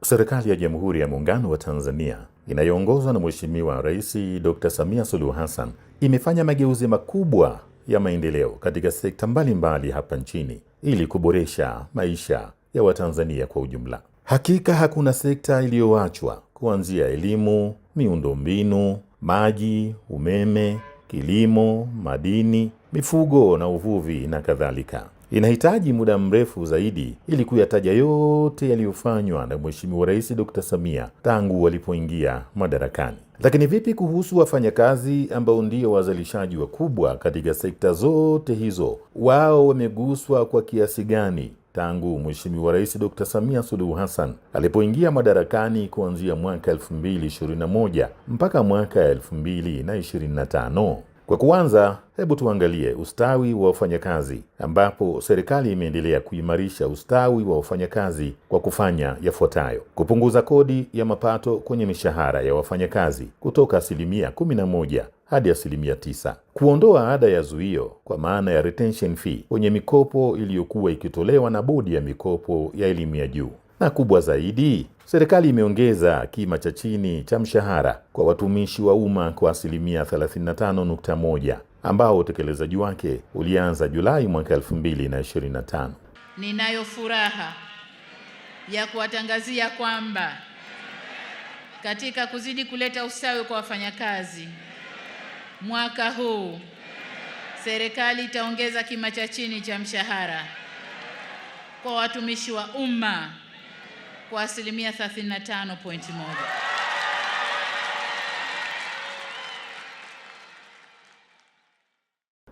Serikali ya Jamhuri ya Muungano wa Tanzania inayoongozwa na Mheshimiwa Rais Dr. Samia Suluhu Hassan imefanya mageuzi makubwa ya maendeleo katika sekta mbalimbali hapa nchini ili kuboresha maisha ya Watanzania kwa ujumla. Hakika hakuna sekta iliyoachwa, kuanzia elimu, miundombinu, maji, umeme, kilimo, madini, mifugo na uvuvi na kadhalika. Inahitaji muda mrefu zaidi ili kuyataja yote yaliyofanywa na Mheshimiwa Rais Dr. Samia tangu walipoingia madarakani. Lakini vipi kuhusu wafanyakazi ambao ndio wazalishaji wakubwa katika sekta zote hizo? Wao wameguswa kwa kiasi gani tangu Mheshimiwa Rais Dr. Samia Suluhu Hassan alipoingia madarakani kuanzia mwaka 2021 mpaka mwaka 2025? Kwa kuanza, hebu tuangalie ustawi wa wafanyakazi, ambapo serikali imeendelea kuimarisha ustawi wa wafanyakazi kwa kufanya yafuatayo: kupunguza kodi ya mapato kwenye mishahara ya wafanyakazi kutoka 11% hadi 9%, kuondoa ada ya zuio kwa maana ya retention fee kwenye mikopo iliyokuwa ikitolewa na Bodi ya Mikopo ya Elimu ya Juu, na kubwa zaidi, serikali imeongeza kima cha chini cha mshahara kwa watumishi wa umma kwa 35.1%, ambao utekelezaji wake ulianza Julai mwaka 2025. Ninayo furaha ya kuwatangazia kwamba katika kuzidi kuleta ustawi kwa wafanyakazi, mwaka huu serikali itaongeza kima cha chini cha mshahara kwa watumishi wa umma kwa 35.1%.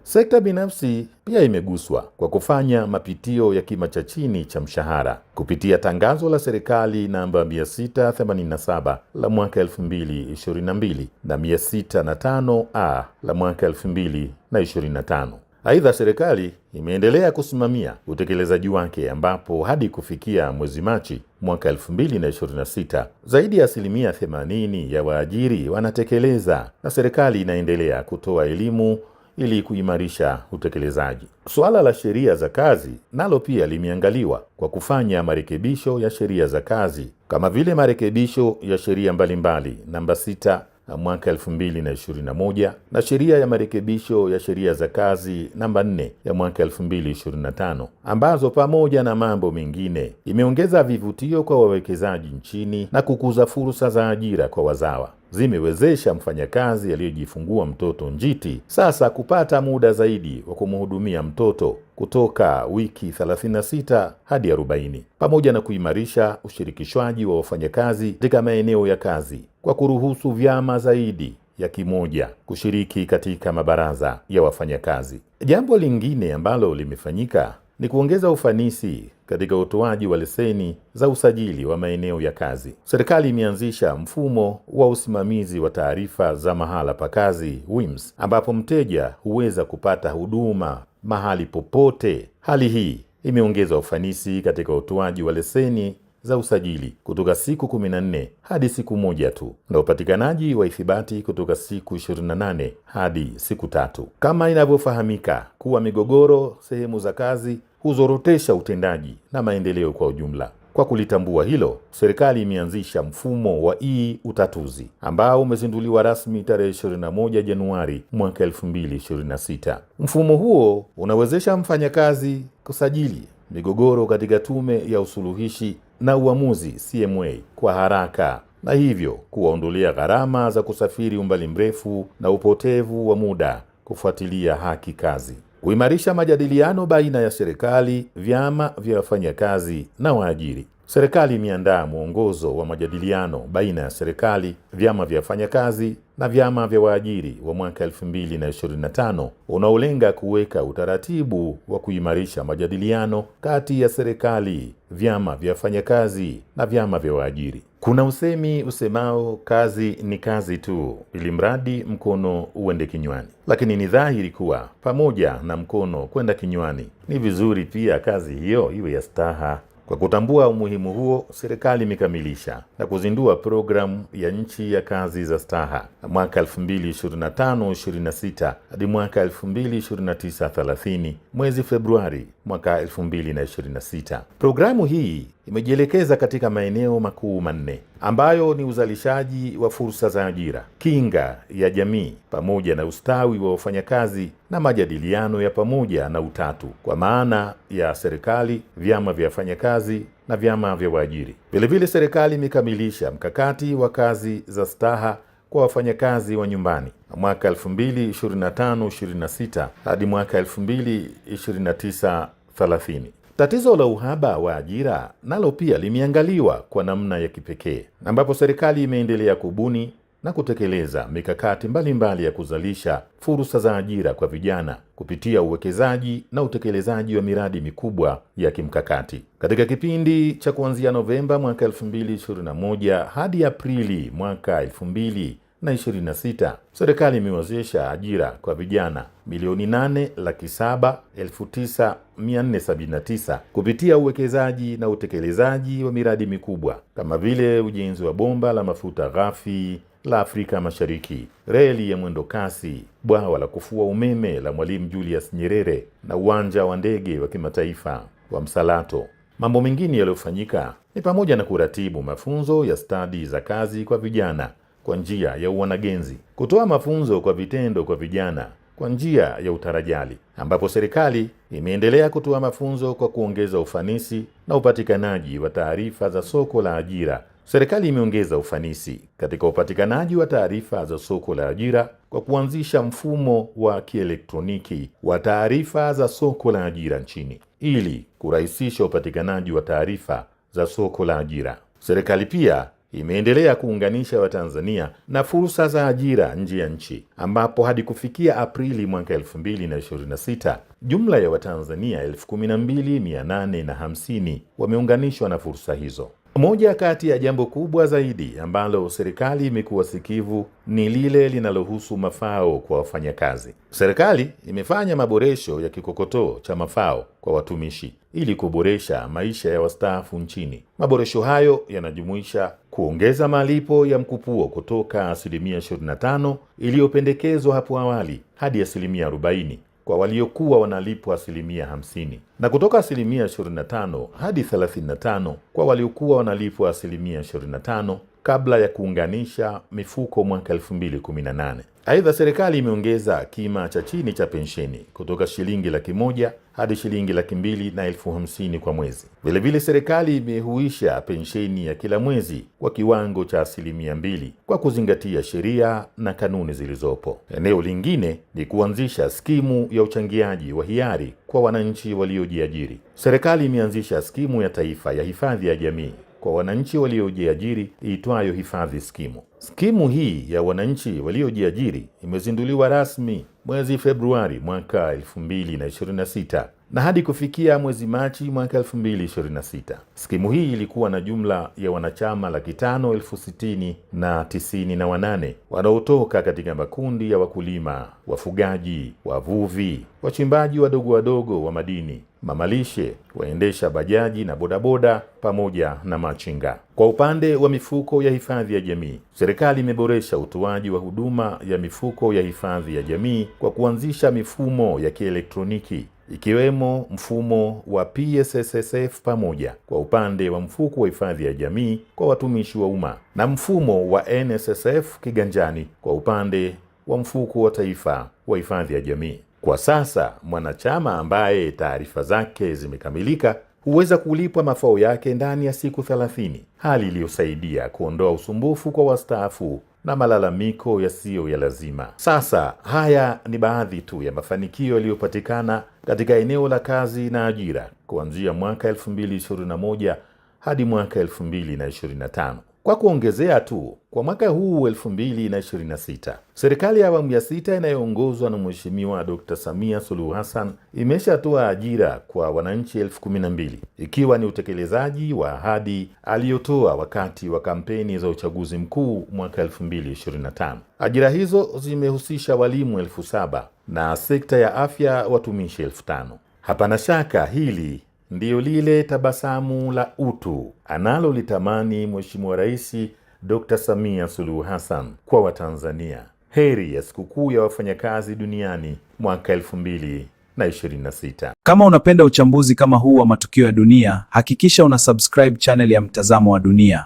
Sekta binafsi pia imeguswa kwa kufanya mapitio ya kima cha chini cha mshahara kupitia tangazo la serikali namba 687 la mwaka 2022 na 605A la mwaka 2025. Aidha, serikali imeendelea kusimamia utekelezaji wake, ambapo hadi kufikia mwezi Machi mwaka 2026 zaidi ya 80% ya waajiri wanatekeleza, na serikali inaendelea kutoa elimu ili kuimarisha utekelezaji. Suala la sheria za kazi nalo pia limeangaliwa kwa kufanya marekebisho ya sheria za kazi, kama vile marekebisho ya sheria mbalimbali namba 6 mwaka 2021 na sheria ya marekebisho ya sheria za kazi namba 4 ya mwaka 2025, ambazo pamoja na mambo mengine imeongeza vivutio kwa wawekezaji nchini na kukuza fursa za ajira kwa wazawa. Zimewezesha mfanyakazi aliyejifungua mtoto njiti sasa kupata muda zaidi wa kumhudumia mtoto kutoka wiki 36 hadi 40, pamoja na kuimarisha ushirikishwaji wa wafanyakazi katika maeneo ya kazi kwa kuruhusu vyama zaidi ya kimoja kushiriki katika mabaraza ya wafanyakazi. Jambo lingine ambalo limefanyika ni kuongeza ufanisi katika utoaji wa leseni za usajili wa maeneo ya kazi. Serikali imeanzisha mfumo wa usimamizi wa taarifa za mahala pa kazi WIMS, ambapo mteja huweza kupata huduma mahali popote. Hali hii imeongeza ufanisi katika utoaji wa leseni za usajili kutoka siku 14 hadi siku 1 tu, na upatikanaji wa ithibati kutoka siku 28 hadi siku 3. Kama inavyofahamika kuwa migogoro sehemu za kazi huzorotesha utendaji na maendeleo kwa ujumla. Kwa kulitambua hilo, serikali imeanzisha mfumo wa e-utatuzi ambao umezinduliwa rasmi tarehe 21 Januari mwaka 2026. Mfumo huo unawezesha mfanyakazi kusajili migogoro katika Tume ya Usuluhishi na Uamuzi CMA kwa haraka, na hivyo kuwaondolea gharama za kusafiri umbali mrefu na upotevu wa muda kufuatilia haki kazi. Kuimarisha majadiliano baina ya serikali, vyama vya wafanyakazi na waajiri. Serikali imeandaa mwongozo wa majadiliano baina ya serikali, vyama vya wafanyakazi na vyama vya waajiri wa mwaka 2025 unaolenga kuweka utaratibu wa kuimarisha majadiliano kati ya serikali, vyama vya wafanyakazi na vyama vya waajiri. Kuna usemi usemao kazi ni kazi tu, ili mradi mkono uende kinywani. Lakini ni dhahiri kuwa pamoja na mkono kwenda kinywani, ni vizuri pia kazi hiyo iwe ya staha. Kwa kutambua umuhimu huo, serikali imekamilisha na kuzindua programu ya nchi ya kazi za staha mwaka 2025-26 hadi mwaka 2029-30 mwezi Februari mwaka 2026. Programu hii imejielekeza katika maeneo makuu manne ambayo ni uzalishaji wa fursa za ajira, kinga ya jamii, pamoja na ustawi wa wafanyakazi na majadiliano ya pamoja na utatu, kwa maana ya serikali, vyama vya wafanyakazi na vyama vya waajiri. Vilevile serikali imekamilisha mkakati wa kazi za staha kwa wafanyakazi wa nyumbani mwaka 2025-26 hadi mwaka 2029-30. Tatizo la uhaba wa ajira nalo pia limeangaliwa kwa namna ya kipekee, ambapo serikali imeendelea kubuni na kutekeleza mikakati mbalimbali ya kuzalisha fursa za ajira kwa vijana kupitia uwekezaji na utekelezaji wa miradi mikubwa ya kimkakati. Katika kipindi cha kuanzia Novemba mwaka 2021 hadi Aprili mwaka 2026, serikali imewezesha ajira kwa vijana 8,709,479 kupitia uwekezaji na utekelezaji wa miradi mikubwa kama vile ujenzi wa bomba la mafuta ghafi la Afrika Mashariki, reli ya mwendo kasi, bwawa la kufua umeme la Mwalimu Julius Nyerere na uwanja wa ndege wa kimataifa wa Msalato. Mambo mengine yaliyofanyika ni pamoja na kuratibu mafunzo ya stadi za kazi kwa vijana kwa njia ya uwanagenzi, kutoa mafunzo kwa vitendo kwa vijana kwa njia ya utarajali, ambapo serikali imeendelea kutoa mafunzo kwa kuongeza ufanisi na upatikanaji wa taarifa za soko la ajira. Serikali imeongeza ufanisi katika upatikanaji wa taarifa za soko la ajira kwa kuanzisha mfumo wa kielektroniki wa taarifa za soko la ajira nchini ili kurahisisha upatikanaji wa taarifa za soko la ajira. Serikali pia imeendelea kuunganisha Watanzania na fursa za ajira nje ya nchi, ambapo hadi kufikia Aprili mwaka 2026 jumla ya Watanzania 12,850 wameunganishwa na fursa hizo. Moja kati ya jambo kubwa zaidi ambalo serikali imekuwa sikivu ni lile linalohusu mafao kwa wafanyakazi. Serikali imefanya maboresho ya kikokotoo cha mafao kwa watumishi ili kuboresha maisha ya wastaafu nchini. Maboresho hayo yanajumuisha kuongeza malipo ya mkupuo kutoka 25% iliyopendekezwa hapo awali hadi 40% kwa waliokuwa wanalipwa 50% na kutoka 25% hadi 35% kwa waliokuwa wanalipwa 25% kabla ya kuunganisha mifuko mwaka 2018. Aidha, serikali imeongeza kima cha chini cha pensheni kutoka shilingi 100,000 hadi shilingi 250,000 kwa mwezi. Vilevile serikali imehuisha pensheni ya kila mwezi kwa kiwango cha 2% kwa kuzingatia sheria na kanuni zilizopo. Eneo lingine ni kuanzisha skimu ya uchangiaji wa hiari kwa wananchi waliojiajiri. Serikali imeanzisha skimu ya taifa ya hifadhi ya jamii kwa wananchi waliojiajiri iitwayo Hifadhi Skimu. Skimu hii ya wananchi waliojiajiri imezinduliwa rasmi mwezi Februari mwaka 2026 na hadi kufikia mwezi Machi mwaka 2026. Skimu hii ilikuwa na jumla ya wanachama 560,098 wanaotoka katika makundi ya wakulima, wafugaji, wavuvi, wachimbaji wadogo wadogo wa madini, mamalishe, waendesha bajaji na bodaboda pamoja na machinga. Kwa upande wa mifuko ya hifadhi ya jamii, serikali imeboresha utoaji wa huduma ya mifuko ya hifadhi ya jamii kwa kuanzisha mifumo ya kielektroniki ikiwemo mfumo wa PSSSF pamoja kwa upande wa mfuko wa hifadhi ya jamii kwa watumishi wa umma na mfumo wa NSSF kiganjani kwa upande wa mfuko wa taifa wa hifadhi ya jamii. Kwa sasa mwanachama ambaye taarifa zake zimekamilika huweza kulipwa mafao yake ndani ya siku 30, hali iliyosaidia kuondoa usumbufu kwa wastaafu na malalamiko yasiyo ya lazima. Sasa haya ni baadhi tu ya mafanikio yaliyopatikana katika eneo la kazi na ajira kuanzia mwaka 2021 hadi mwaka 2025. Kwa kuongezea tu, kwa mwaka huu 2026, serikali ya awamu ya 6 inayoongozwa na Mheshimiwa Dr. Samia Suluhu Hassan imeshatoa ajira kwa wananchi 12,000, ikiwa ni utekelezaji wa ahadi aliyotoa wakati wa kampeni za uchaguzi mkuu mwaka 2025. Ajira hizo zimehusisha walimu 7,000 na sekta ya afya watumishi 5,000. Hapana shaka hili ndiyo lile tabasamu la utu analolitamani Mheshimiwa Rais Dr. Samia Suluhu Hassan kwa Watanzania. Heri ya sikukuu ya wafanyakazi duniani mwaka 2026. 2026. Kama unapenda uchambuzi kama huu wa matukio ya dunia, hakikisha una subscribe channel ya Mtazamo wa Dunia.